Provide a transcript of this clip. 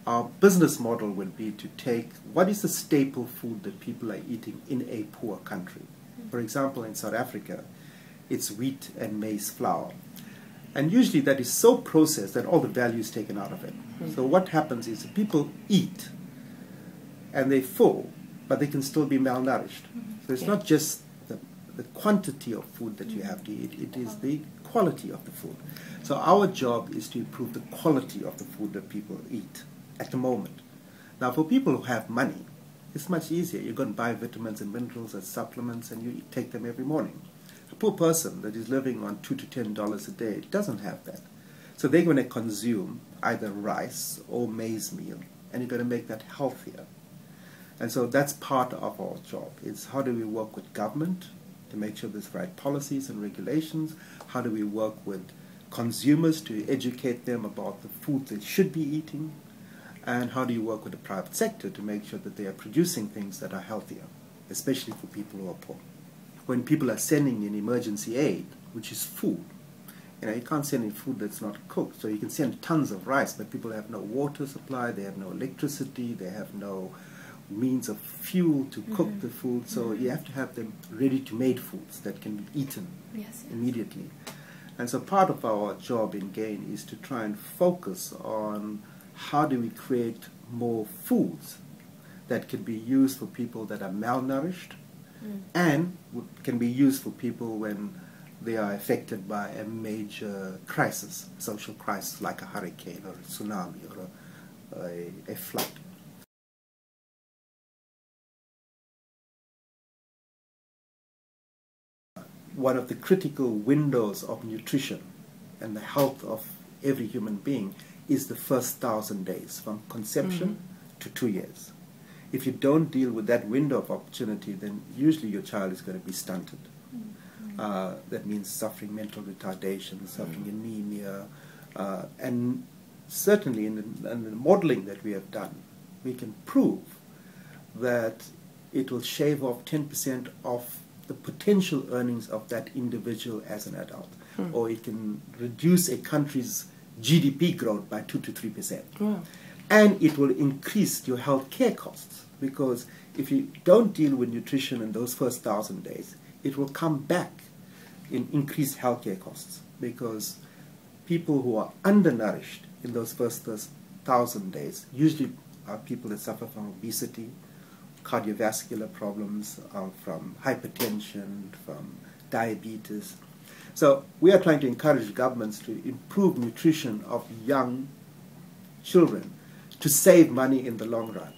Our business model will be to take what is the staple food that people are eating in a poor country. For example, in South Africa, it's wheat and maize flour. And usually that is so processed that all the value is taken out of it. So what happens is people eat and they're full, but they can still be malnourished. So it's not just the quantity of food that you have to eat, it is the quality of the food. So our job is to improve the quality of the food that people eat at the moment. Now for people who have money, it's much easier. You go and buy vitamins and minerals and supplements and you take them every morning. A poor person that is living on $2 to $10 a day doesn't have that. So they're going to consume either rice or maize meal, and you're going to make that healthier. And so that's part of our job. It's how do we work with government to make sure there's right policies and regulations? How do we work with consumers to educate them about the food they should be eating? And how do you work with the private sector to make sure that they are producing things that are healthier, especially for people who are poor? When people are sending in emergency aid, which is food, you can't send in food that's not cooked. So you can send tons of rice, but people have no water supply, they have no electricity, they have no means of fuel to cook the food. So you have to have them ready-to-made foods that can be eaten immediately. And so part of our job in GAIN is to try and focus on how do we create more foods that can be used for people that are malnourished and can be used for people when they are affected by a major crisis, social crisis like a hurricane or a tsunami or a flood. One of the critical windows of nutrition and the health of every human being is the first 1,000 days, from conception to 2 years. If you don't deal with that window of opportunity, then usually your child is going to be stunted. That means suffering mental retardation, suffering anemia, and certainly in the modeling that we have done, we can prove that it will shave off 10% of the potential earnings of that individual as an adult, or it can reduce a country's GDP growth by 2 to 3%. And it will increase your health care costs, because if you don't deal with nutrition in those first 1,000 days, it will come back in increased health care costs, because people who are undernourished in those first 1,000 days usually are people that suffer from obesity, cardiovascular problems, from hypertension, from diabetes. So we are trying to encourage governments to improve nutrition of young children to save money in the long run.